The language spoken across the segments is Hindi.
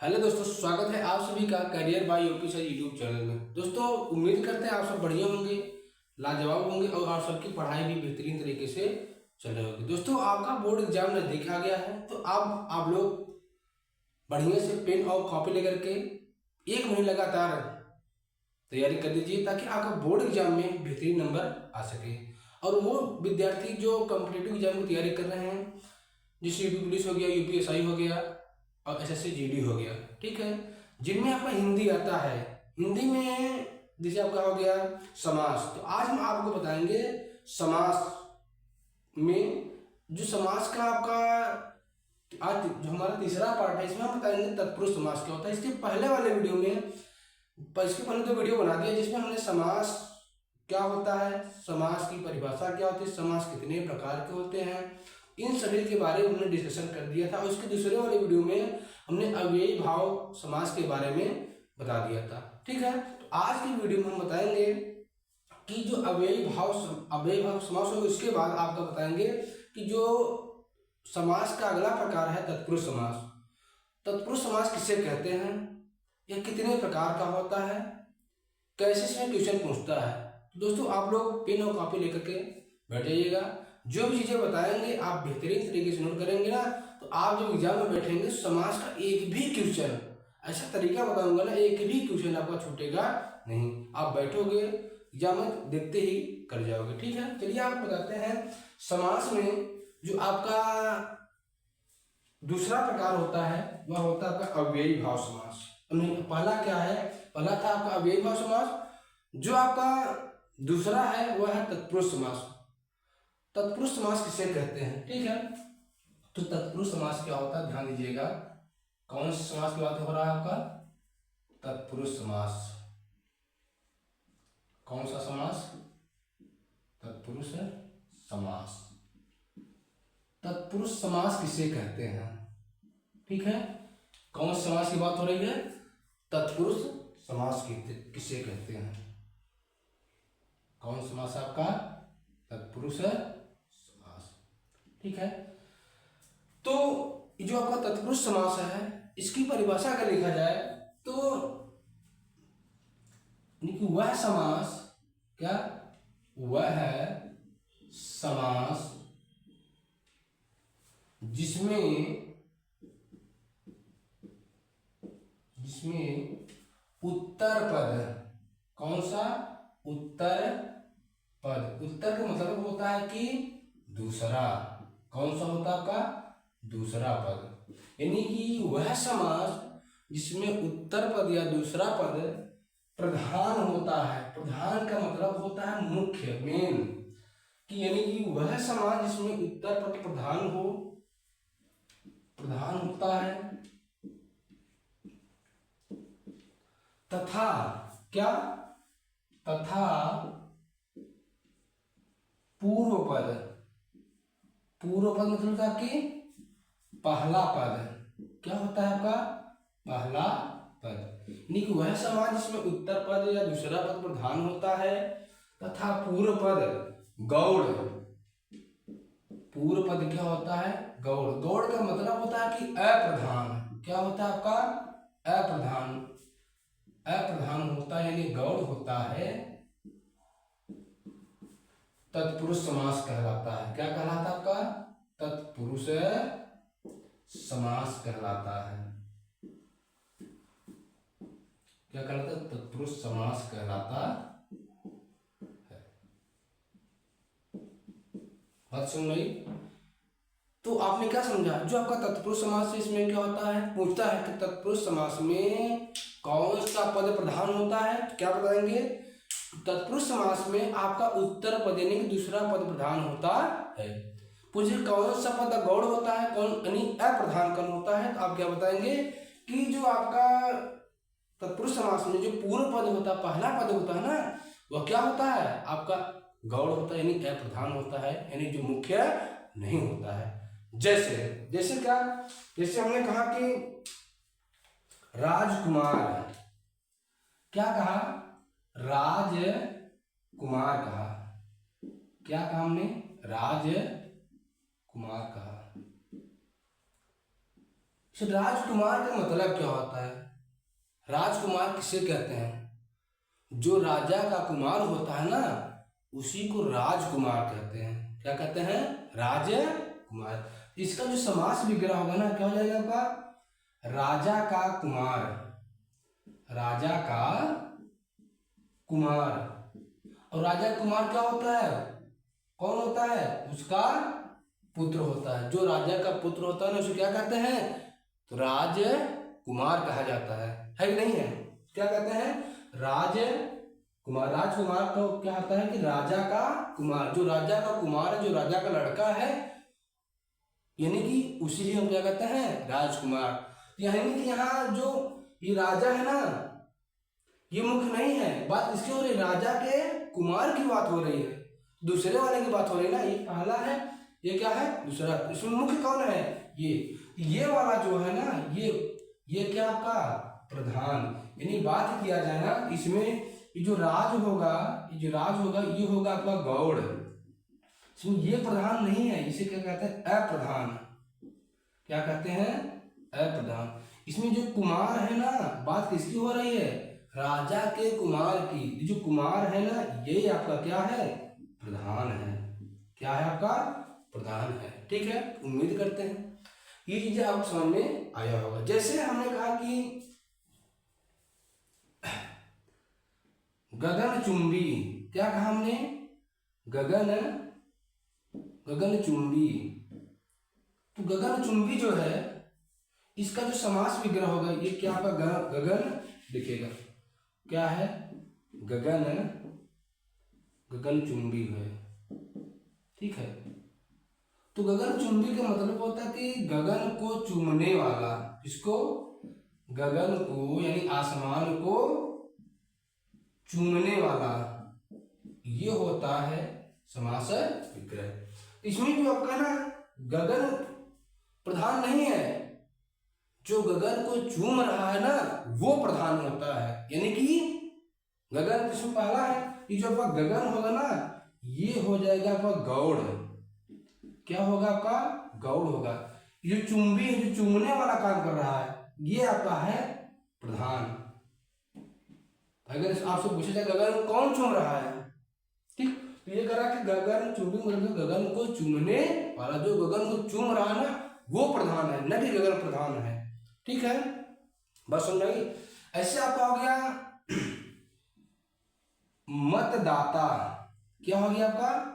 हेलो दोस्तों, स्वागत है आप सभी का career bye UP sir YouTube channel में। दोस्तों, उम्मीद करते हैं आप सब बढ़िया होंगे, लाजवाब होंगे और आप सबकी पढ़ाई भी बेहतरीन तरीके से चल रही होगी। दोस्तों, आपका बोर्ड एग्जाम नजदीक आ गया है, तो अब आप लोग बढ़िया से पेन और कॉपी लेकर के 1 महीने लगातार तैयारी कर लीजिए ताकि आपका बोर्ड एग्जाम में बेहतरीन नंबर आ सके। और वो विद्यार्थी जो कॉम्पिटेटिव एग्जाम की तैयारी कर रहे हैं, जैसे यूपी पुलिस हो गया, यूपीएसआई हो गया और एसएससी जीडी हो गया, ठीक है, जिनमें आपका हिंदी आता है, हिंदी में जैसे आपका हो गया समास, तो आज हम आपको बताएंगे समास में जो समास का आपका आज जो हमारा तीसरा पार्ट है, इसमें हम बताएंगे तत्पुरुष समास क्या होता है। इसके पहले वाले वीडियो में इसके पहले तो वीडियो बना दिया जिसमें हमने समास क्या होता है, समास की परिभाषा क्या होती है, समास कितने प्रकार के होते हैं, इन सभी के बारे में हमने डिस्कशन कर दिया था। और उसके दूसरे वाले वीडियो में हमने अव्ययी भाव समास के बारे में बता दिया था, ठीक है। तो आज की वीडियो में हम बताएंगे कि जो अव्ययी भाव समास होगा, उसके बाद आपका बताएंगे कि जो समास का अगला प्रकार है तत्पुरुष समास। तत्पुरुष समास किसे कहते हैं, यह कितने प्रकार का होता है, कैसे इसमें क्वेश्चन पूछता है। तो दोस्तों, आप लोग पेन और कॉपी लेकर के बैठ जाइएगा। जो भी चीजें बताएंगे आप बेहतरीन तरीके से नोट करेंगे ना, तो आप जब एग्जाम में बैठेंगे समास का एक भी क्वेश्चन, ऐसा तरीका बताऊंगा ना, एक भी क्वेश्चन आपका छूटेगा नहीं। आप बैठोगे एग्जाम में देखते ही कर जाओगे, ठीक है। चलिए आप बताते हैं समास में जो आपका दूसरा प्रकार होता है वह होता है आपका अव्ययी भाव समास। पहला क्या है, पहला था आपका अव्ययी भाव समास, जो आपका दूसरा है वह है तत्पुरुष समास। तत्पुरुष समास किसे कहते हैं, ठीक है। तो तत्पुरुष समास क्या होता है, ध्यान दीजिएगा। कौन से समास की बात हो रहा है आपका, तत्पुरुष समास। कौन सा समास, तत्पुरुष समास। तत्पुरुष समास किसे कहते हैं, ठीक है। कौन से समास की बात हो रही है, तत्पुरुष समास किसे कहते हैं। कौन समास आपका, तत्पुरुष समास, ठीक है। तो जो आपका तत्पुरुष समास है, इसकी परिभाषा अगर लिखा जाए तो वह समास, क्या, वह समास जिसमें उत्तर पद, कौन सा, उत्तर पद, उत्तर का मतलब होता है कि दूसरा, कौन सा होता है आपका, दूसरा पद, यानी कि वह समास जिसमें उत्तर पद या दूसरा पद प्रधान होता है। प्रधान का मतलब होता है मुख्य, मेन, कि यानी कि वह समास जिसमें उत्तर पद प्रधान होता है तथा क्या, तथा पूर्व पद मतलब था कि पहला पद, क्या होता है आपका, पहला पद, यानी कि वह समास जिसमें उत्तर पद या दूसरा पद प्रधान होता है तथा पूर्व पद गौड़। पूर्व पद क्या होता है, गौड़। गौड़ का मतलब होता है कि अप्रधान, क्या होता है आपका, अप्रधान होता है, यानी गौड़ होता है, तत्पुरुष समास कहलाता है। क्या कहलाता है आपका, तत्पुरुष समास कहलाता है। क्या कहलाता है, तत्पुरुष समास कहलाता है। बात सुन रही। तो आपने क्या समझा, जो आपका तत्पुरुष समास है इसमें क्या होता है, पूछता है कि तत्पुरुष समास में कौन सा पद प्रधान होता है। क्या बताएंगे, तत्पुरुष समास में आपका उत्तर पद यानी कि दूसरा पद प्रधान होता है। पूछिए कौन सा पद गौड़ होता है, कौन यानी अप्रधान कौन होता है, तो आप क्या बताएंगे कि जो आपका तत्पुरुष समास में जो पूर्व पद होता है, पहला पद होता है ना, वह क्या होता है आपका, गौड़ होता है, यानी अप्रधान होता है, यानी जो मुख्य नहीं होता है। जैसे क्या, जैसे हमने कहा कि राजकुमार, क्या कहा, राजकुमार कहा, क्या कहा हमने, राजकुमार कहा। तो राजकुमार का मतलब क्या होता है? राजकुमार किसे कहते हैं? जो राजा का कुमार होता है ना, उसी को राजकुमार कहते हैं। क्या कहते हैं? राजकुमार। इसका जो समास विग्रह होगा ना, क्या हो जाएगा आपका? राजा का कुमार। राजा का कुमार। और राजा कुमार क्या होता है? कौन होता है? उसका पुत्र होता है। जो राजा का पुत्र होता है ना, उसे क्या कहते हैं? तो राजकुमार कहा जाता है कि नहीं है? क्या कहते हैं? राजकुमार। राजकुमार को क्या होता है कि राजा का कुमार। जो राजा का कुमार है, जो राजा का लड़का है, यानी कि उसी लिए हम क्या कहते हैं? राजकुमार। यानी कि यहाँ जो ये राजा है ना, ये मुख्य नहीं है। बात किसकी हो रही है? राजा के कुमार की बात हो रही है। दूसरे वाले की बात हो रही है ना। ये पहला है, ये क्या है? दूसरा। इसमें मुख्य कौन है? ये वाला जो है ना, ये क्या आपका? प्रधान। यानी बात किया जाए ना, इसमें ये जो राज होगा, ये होगा आपका गौड़। इसमें ये प्रधान नहीं है, इसे क्या कहते हैं? अप्रधान। क्या कहते हैं? अप्रधान। इसमें जो कुमार है ना, बात किसकी हो रही है? राजा के कुमार की। जो कुमार है ना, ये आपका क्या है? प्रधान है। क्या है आपका? प्रधान है। ठीक है, उम्मीद करते हैं ये चीजें आप समझ में आया होगा। जैसे हमने कहा कि गगनचुंबी। क्या कहा हमने? गगनचुंबी। तो गगनचुंबी जो है, इसका जो समास विग्रह होगा, ये क्या आपका? गगन दिखेगा। क्या है? गगनचुंबी है। ठीक है। तो गगनचुंबी का मतलब होता है कि गगन को चूमने वाला। किसको? गगन को, यानी आसमान को चूमने वाला, ये होता है समास विग्रह। इसमें जो आपका ना गगन प्रधान नहीं है, जो गगन को चूम रहा है ना, वो प्रधान होता है। यानी कि गगन किसमें पहला है? ये जो आपका गगन होगा ना, ये हो जाएगा आपका गौड़। क्या होगा आपका? गौड़ होगा। ये जो चुंबी है, जो चूमने वाला काम कर रहा है, ये आपका है प्रधान। अगर आपसे पूछा जाए गगन कौन चूम रहा है, ठीक, तो ये कह रहा है कि गगन चुंबी मतलब गगन को चूमने वाला। जो गगन को चूम रहा है ना, वो प्रधान है, न कि गगन प्रधान है। ठीक है, बस समझाइए। ऐसे आपका हो गया मतदाता। क्या हो गया आपका?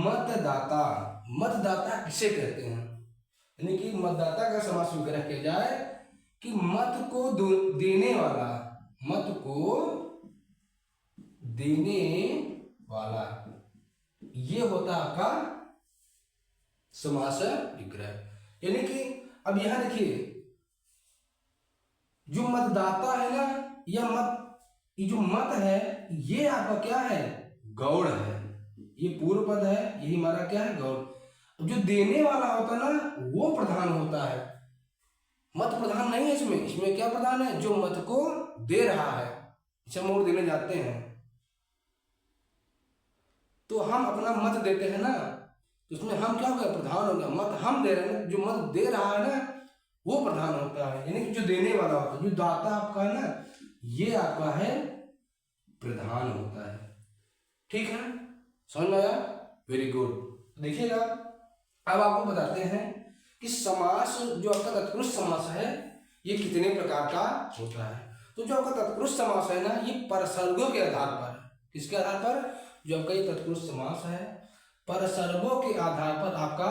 मतदाता। मतदाता किसे कहते हैं? यानी कि मतदाता का समास विग्रह किया जाए कि मत को देने वाला। मत को देने वाला, ये होता आपका समास विग्रह। यानी कि अब यहां देखिए, जो मतदाता है ना, ये जो मत है, ये आपका क्या है? गौड़ है। ये पूर्व पद है, यही हमारा क्या है? गौड़। जो देने वाला होता है ना, वो प्रधान होता है। मत प्रधान नहीं है इसमें। इसमें क्या प्रधान है? जो मत को दे रहा है। इसे हम वोट देने जाते हैं तो हम अपना मत देते हैं ना, तो उसमें हम क्या हो गया? प्रधान हो गया। मत हम दे रहे हैं, जो मत दे रहा है ना, वो प्रधान होता है। यानी कि जो देने वाला होता है, जो दाता आपका है ना, ये आपका है प्रधान होता है। ठीक है, समझ में आया? Very good. देखिएगा, अब आपको बताते हैं कि समास, जो आपका तत्पुरुष समास है, ये कितने प्रकार का होता है। तो जो आपका तत्पुरुष समास है ना, ये परसर्गों के आधार पर। किसके आधार पर? जो आपका ये तत्पुरुष समास है, परसर्गों के आधार पर आपका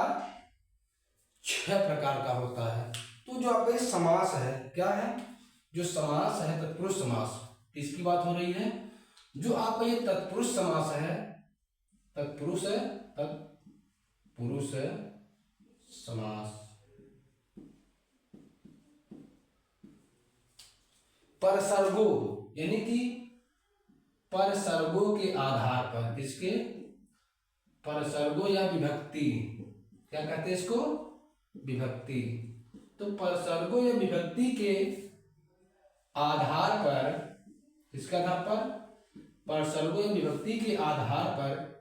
6 प्रकार का होता है। तो जो आपका ये समास है, क्या है? जो समास है तत्पुरुष समास, इसकी बात हो रही है। जो आपका ये तत्पुरुष समास है, तत्पुरुष समास, परसर्गो, यानी कि परसर्गों के आधार पर। किसके? परसर्गो या विभक्ति। क्या कहते हैं इसको? विभक्ति। तो परसर्गो या विभक्ति के आधार पर, किसके आधार पर? परसर्गो या विभक्ति के आधार पर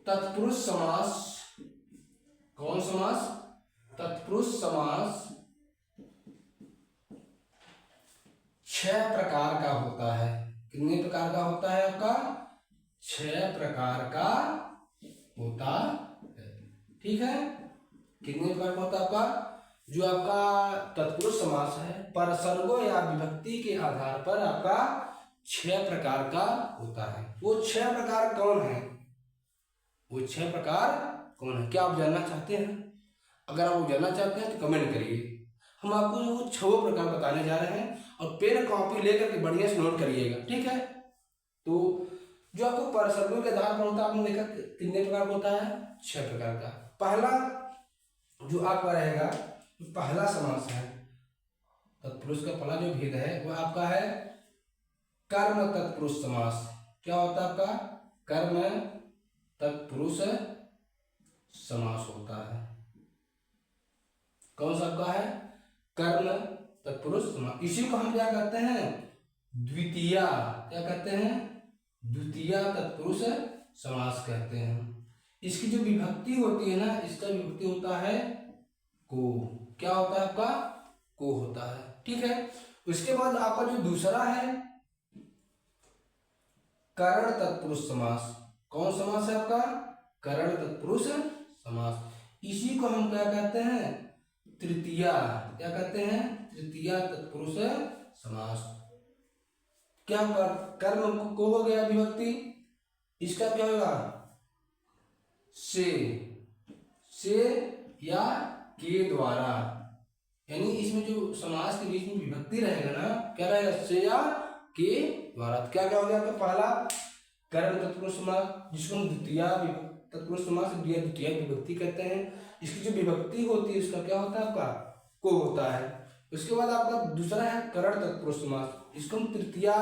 तत्पुरुष समास। कौन समास? तत्पुरुष समास 6 प्रकार का होता है। कितने प्रकार का होता है आपका? 6 प्रकार का होता है। ठीक है, कितने प्रकार का होता है आपका? जो आपका तत्पुरुष समास है परसर्गों या विभक्ति के आधार पर आपका 6 प्रकार का होता है। वो 6 प्रकार कौन है? वो 6 प्रकार कौन है? क्या आप जानना चाहते हैं? अगर आप जानना चाहते हैं तो कमेंट करिए। हम आपको वो 6 प्रकार बताने जा रहे हैं और पेन कॉपी लेकर के बढ़िया से नोट करिएगा। ठीक है, तो जो आपको परसर्गों के आधार पर होता है, आपने देखा कितने प्रकार का होता है? 6 प्रकार का। पहला जो आपका रहेगा, पहला समास है तत्पुरुष का पहला जो भेद है वह आपका है कर्म तत्पुरुष समास। क्या होता है आपका? कर्म तत्पुरुष समास होता है। कौन सा आपका है? कर्म तत्पुरुष समास। इसी को हम क्या कहते हैं? द्वितीया। क्या कहते हैं? द्वितीया तत्पुरुष समास कहते हैं। इसकी जो विभक्ति होती है ना, इसका विभक्ति होता है को। क्या होता है आपका? को होता है। ठीक है, उसके बाद आपका जो दूसरा है करण तत्पुरुष समास। कौन समास है आपका? करण तत्पुरुष समास। इसी को हम क्या कहते हैं? तृतीया। क्या कहते हैं? तृतीया तत्पुरुष समास। क्या होगा? कर्म को हो गया विभक्ति, इसका क्या होगा? से या के द्वारा, यानी इसमें जो समास के बीच में विभक्ति रहेगा ना, क्या रहेगा? से या के द्वारा। तो क्या हो गया आपका? पहला कर्म तत्पुरुष समास, जिसको हम द्वितीया तत्पुरुष समास द्वितीया विभक्ति कहते हैं। इसकी जो विभक्ति होती है उसका क्या होता है आपका? को होता है। उसके बाद आपका दूसरा है करण तत्पुरुष समास, इसको हम तृतीया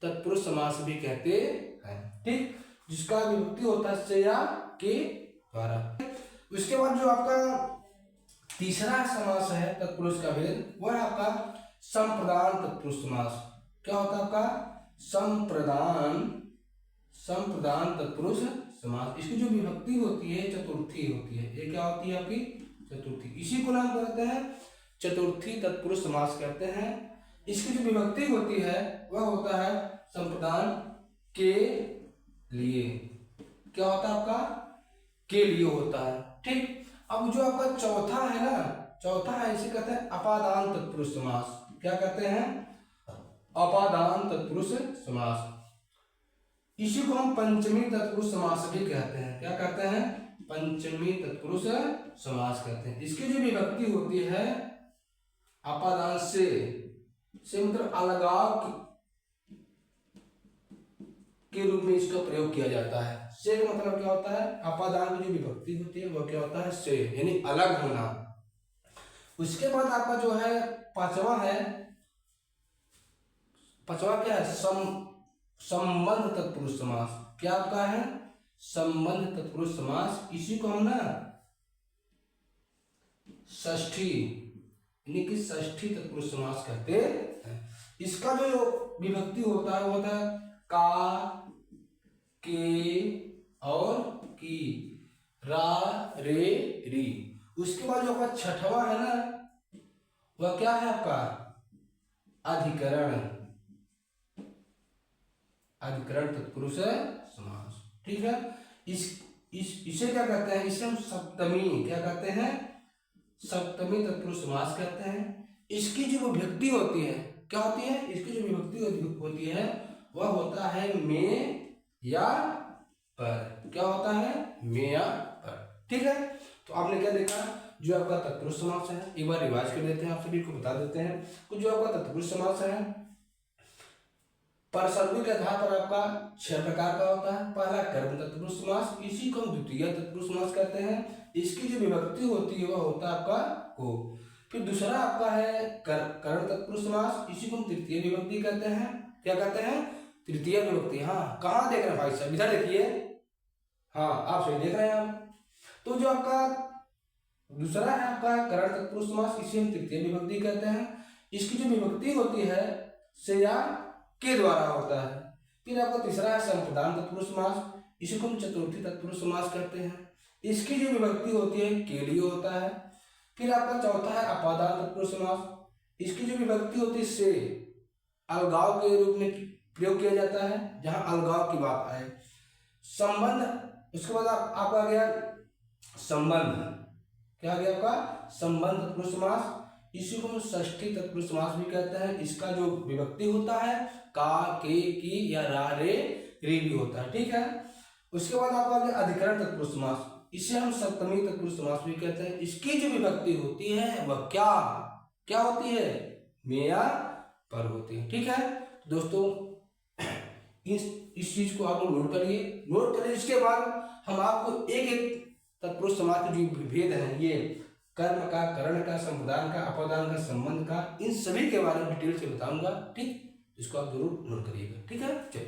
तत्पुरुष समास भी कहते हैं। ठीक, जिसका विभक्ति होता है से या के द्वारा। उसके बाद जो आपका तीसरा समास है तत्पुरुष का भेद, वह आपका संप्रदान तत्पुरुष समास। क्या होता है आपका? संप्रदान तत्पुरुष समास। इसकी जो विभक्ति होती है चतुर्थी होती है। ये क्या होती है आपकी? चतुर्थी। इसी को नाम कहते हैं चतुर्थी तत्पुरुष समास कहते हैं। इसकी जो विभक्ति होती है वह होता है संप्रदान के लिए। क्या होता है आपका? के लिए होता है। ठीक, अब जो आपका चौथा है ना, चौथा है इसे कहते हैं अपादान तत्पुरुष समास। क्या कहते हैं? अपादान तत्पुरुष समास। इसी को हम पंचमी तत्पुरुष समास भी कहते हैं। क्या कहते हैं? पंचमी तत्पुरुष समास कहते हैं। इसकी जो विभक्ति होती है अपादान से मतलब अलगाव के रूप में इसका प्रयोग किया जाता है। से का मतलब क्या होता है? अपादान की जो विभक्ति होती है वह क्या होता है? से, यानी अलग होना। उसके बाद आपका जो है पांचवा क्या है? संबंध तत्पुरुष समास। क्या आपका है? संबंध तत्पुरुष समास। इसी को हम ना षष्ठी यानी कि षष्ठी तत्पुरुष समास कहते हैं। इसका जो विभक्ति होता है वो होता है का, के और की, रा, रे, री। उसके बाद जो आपका छठवां है ना, वह क्या है आपका? अधिकरण तत्पुरुष समास। ठीक है, इसे क्या कहते हैं? इसे हम सप्तमी क्या कहते हैं? सप्तमी तत्पुरुष समास कहते हैं। इसकी जो विभक्ति होती है क्या होती है? इसकी जो विभक्ति होती है वह होता है में या पर। क्या होता है? में या पर। ठीक है, तो आपने क्या देखा? जो आपका तत्पुरुष समास है, एक बार रिवाइज कर देते हैं, आप सभी को बता देते हैं। तो जो आपका तत्पुरुष समास है परसर्गों के आधार पर आपका 6 प्रकार का होता है। पहला कर्म तत्पुरुष समास, इसी को हम द्वितीय तत्पुरुष समास कहते हैं। इसकी जो विभक्ति होती है वह होता है आपका को। फिर दूसरा आपका है करण तत्पुरुष समास, इसी को हम तृतीय विभक्ति कहते हैं। क्या कहते हैं? तृतीय विभक्ति। हाँ, कहाँ देख रहे हैं भाई साहब? इधर देखिए। हाँ, आप सही देख रहे हैं आप। तो जो आपका दूसरा है आपका करण तत्पुरुष समास, इसे हम तृतीय विभक्ति कहते हैं। इसकी जो विभक्ति होती है से या के द्वारा होता है। फिर आपका तीसरा है संप्रदान तत्पुरुष समास, इसी को हम चतुर्थी तत्पुरुष समास कहते हैं। इसकी जो विभक्ति होती है के लिए होता है। फिर आपका चौथा है अपादान तत्पुरुष समास। इसकी जो विभक्ति होती है से अलगाव के रूप में प्रयोग किया जाता है, जहां अलगाव की बात आए। संबंध, उसके बाद आपका आ गया संबंध, क्या आ गया आपका संबंध तत्पुरुष समास। इसी को हम षष्ठी तत्पुरुष समास भी कहते हैं। इसका जो विभक्ति होता है का, के, की या रा, रे, री भी होता है, ठीक है। उसके बाद आपका आ गया अधिकरण तत्पुरुष समास। इसे हम सप्तमी तत्पुरुष समास भी कहते हैं। इसकी जो विभक्ति होती है वह क्या होती है, में या पर होती है, ठीक है। दोस्तों इस चीज को आप लोग नोट करिए। इसके बाद हम आपको एक एक तत्पुरुष समास के जो भेद है, ये कर्म का, करण का, संप्रदान का, अपादान का, संबंध का, इन सभी के बारे में डिटेल से बताऊंगा, ठीक। इसको आप जरूर नोट करिएगा, ठीक है। चलिए।